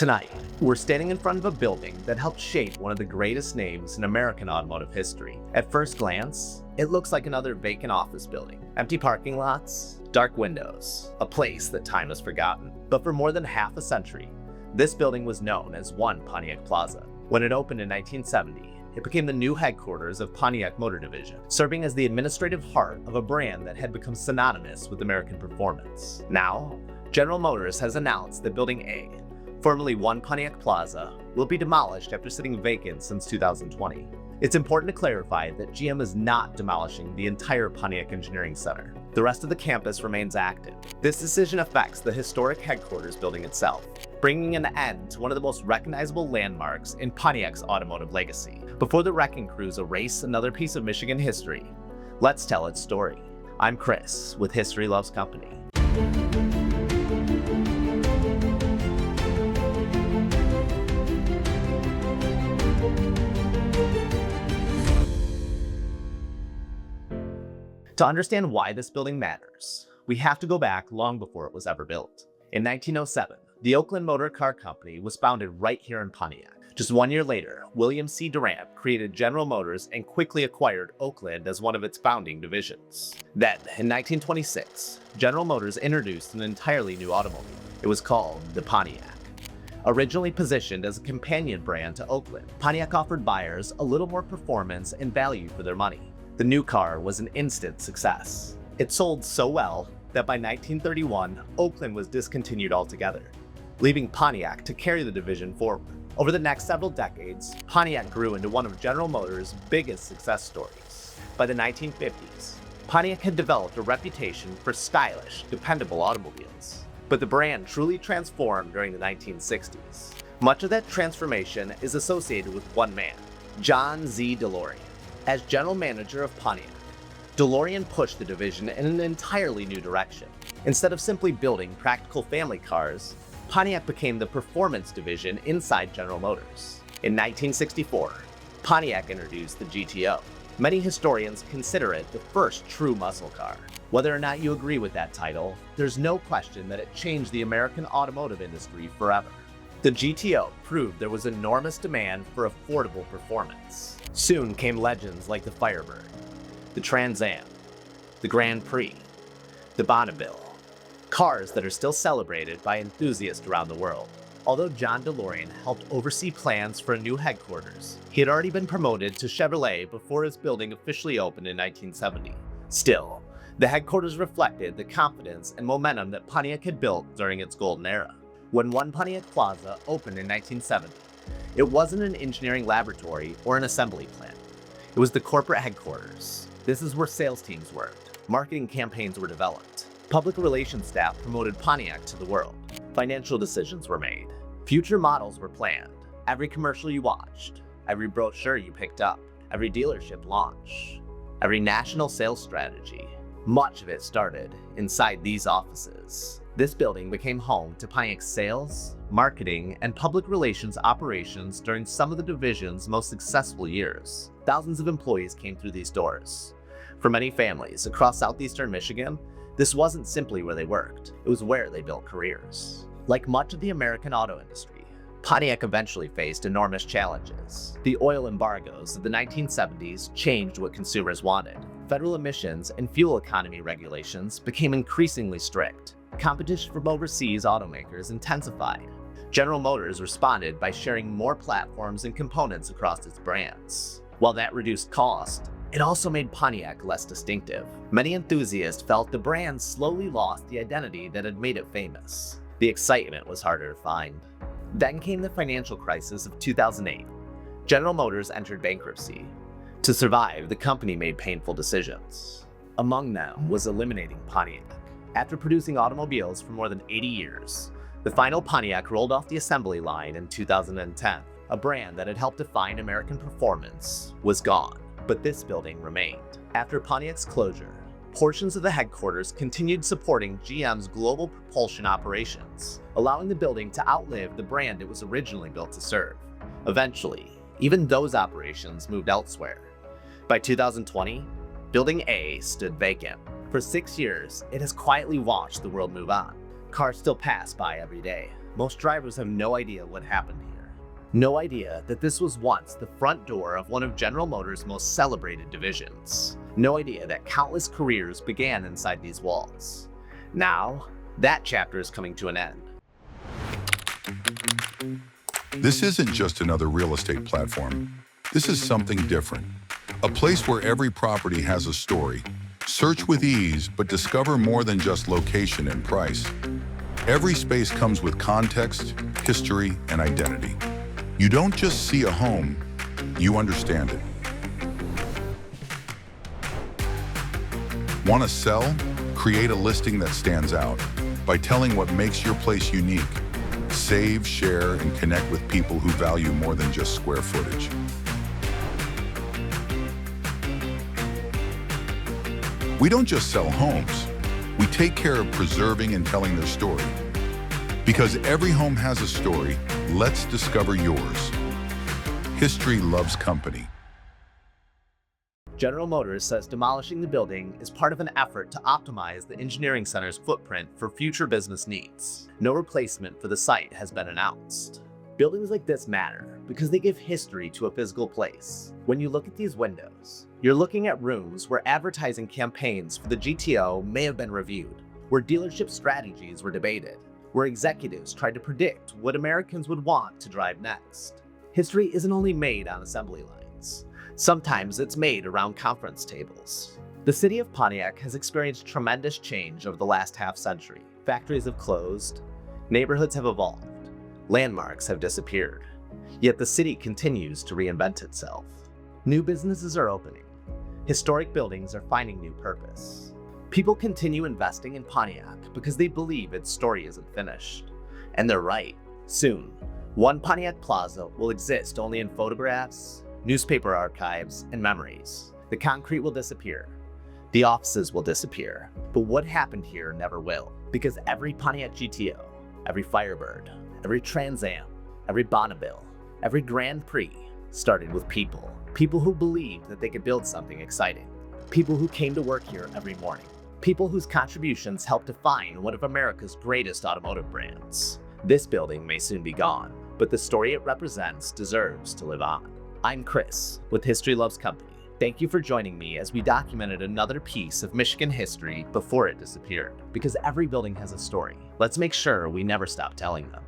Tonight, we're standing in front of a building that helped shape one of the greatest names in American automotive history. At first glance, it looks like another vacant office building. Empty parking lots, dark windows, a place that time has forgotten. But for more than half a century, this building was known as One Pontiac Plaza. When it opened in 1970, it became the new headquarters of Pontiac Motor Division, serving as the administrative heart of a brand that had become synonymous with American performance. Now, General Motors has announced that Building A, formerly One Pontiac Plaza, will be demolished after sitting vacant since 2020. It's important to clarify that GM is not demolishing the entire Pontiac Engineering Center. The rest of the campus remains active. This decision affects the historic headquarters building itself, bringing an end to one of the most recognizable landmarks in Pontiac's automotive legacy. Before the wrecking crews erase another piece of Michigan history, let's tell its story. I'm Chris with History Loves Company. To understand why this building matters, we have to go back long before it was ever built. In 1907, the Oakland Motor Car Company was founded right here in Pontiac. Just 1 year later, William C. Durant created General Motors and quickly acquired Oakland as one of its founding divisions. Then, in 1926, General Motors introduced an entirely new automobile. It was called the Pontiac. Originally positioned as a companion brand to Oakland, Pontiac offered buyers a little more performance and value for their money. The new car was an instant success. It sold so well that by 1931, Oakland was discontinued altogether, leaving Pontiac to carry the division forward. Over the next several decades, Pontiac grew into one of General Motors' biggest success stories. By the 1950s, Pontiac had developed a reputation for stylish, dependable automobiles. But the brand truly transformed during the 1960s. Much of that transformation is associated with one man, John Z. DeLorean. As general manager of Pontiac, DeLorean pushed the division in an entirely new direction. Instead of simply building practical family cars, Pontiac became the performance division inside General Motors. In 1964, Pontiac introduced the GTO. Many historians consider it the first true muscle car. Whether or not you agree with that title, there's no question that it changed the American automotive industry forever. The GTO proved there was enormous demand for affordable performance. Soon came legends like the Firebird, the Trans Am, the Grand Prix, the Bonneville, cars that are still celebrated by enthusiasts around the world. Although John DeLorean helped oversee plans for a new headquarters, he had already been promoted to Chevrolet before his building officially opened in 1970. Still, the headquarters reflected the confidence and momentum that Pontiac had built during its golden era. When One Pontiac Plaza opened in 1970, it wasn't an engineering laboratory or an assembly plant. It was the corporate headquarters. This is where sales teams worked, marketing campaigns were developed, public relations staff promoted Pontiac to the world, financial decisions were made, future models were planned, every commercial you watched, every brochure you picked up, every dealership launch, every national sales strategy. Much of it started inside these offices. This building became home to Pontiac's sales, marketing, and public relations operations during some of the division's most successful years. Thousands of employees came through these doors. For many families across southeastern Michigan, this wasn't simply where they worked, it was where they built careers. Like much of the American auto industry, Pontiac eventually faced enormous challenges. The oil embargoes of the 1970s changed what consumers wanted. Federal emissions and fuel economy regulations became increasingly strict. Competition from overseas automakers intensified. General Motors responded by sharing more platforms and components across its brands. While that reduced cost, it also made Pontiac less distinctive. Many enthusiasts felt the brand slowly lost the identity that had made it famous. The excitement was harder to find. Then came the financial crisis of 2008. General Motors entered bankruptcy. To survive, the company made painful decisions. Among them was eliminating Pontiac. After producing automobiles for more than 80 years, the final Pontiac rolled off the assembly line in 2010. A brand that had helped define American performance was gone, but this building remained. After Pontiac's closure, portions of the headquarters continued supporting GM's global propulsion operations, allowing the building to outlive the brand it was originally built to serve. Eventually, even those operations moved elsewhere. By 2020, Building A stood vacant. For 6 years, it has quietly watched the world move on. Cars still pass by every day. Most drivers have no idea what happened here. No idea that this was once the front door of one of General Motors' most celebrated divisions. No idea that countless careers began inside these walls. Now, that chapter is coming to an end. This isn't just another real estate platform. This is something different. A place where every property has a story. Search with ease, but discover more than just location and price. Every space comes with context, history, and identity. You don't just see a home, you understand it. Want to sell? Create a listing that stands out by telling what makes your place unique. Save, share, and connect with people who value more than just square footage. We don't just sell homes. We take care of preserving and telling their story. Because every home has a story, let's discover yours. History loves company. General Motors says demolishing the building is part of an effort to optimize the engineering center's footprint for future business needs. No replacement for the site has been announced. Buildings like this matter because they give history to a physical place. When you look at these windows, you're looking at rooms where advertising campaigns for the GTO may have been reviewed, where dealership strategies were debated, where executives tried to predict what Americans would want to drive next. History isn't only made on assembly lines. Sometimes it's made around conference tables. The city of Pontiac has experienced tremendous change over the last half-century. Factories have closed, neighborhoods have evolved, landmarks have disappeared. Yet the city continues to reinvent itself. New businesses are opening. Historic buildings are finding new purpose. People continue investing in Pontiac because they believe its story isn't finished. And they're right. Soon, One Pontiac Plaza will exist only in photographs, newspaper archives, and memories. The concrete will disappear. The offices will disappear. But what happened here never will. Because every Pontiac GTO, every Firebird, every Trans Am, every Bonneville, every Grand Prix started with people. People who believed that they could build something exciting. People who came to work here every morning. People whose contributions helped define one of America's greatest automotive brands. This building may soon be gone, but the story it represents deserves to live on. I'm Chris with History Loves Company. Thank you for joining me as we documented another piece of Michigan history before it disappeared. Because every building has a story. Let's make sure we never stop telling them.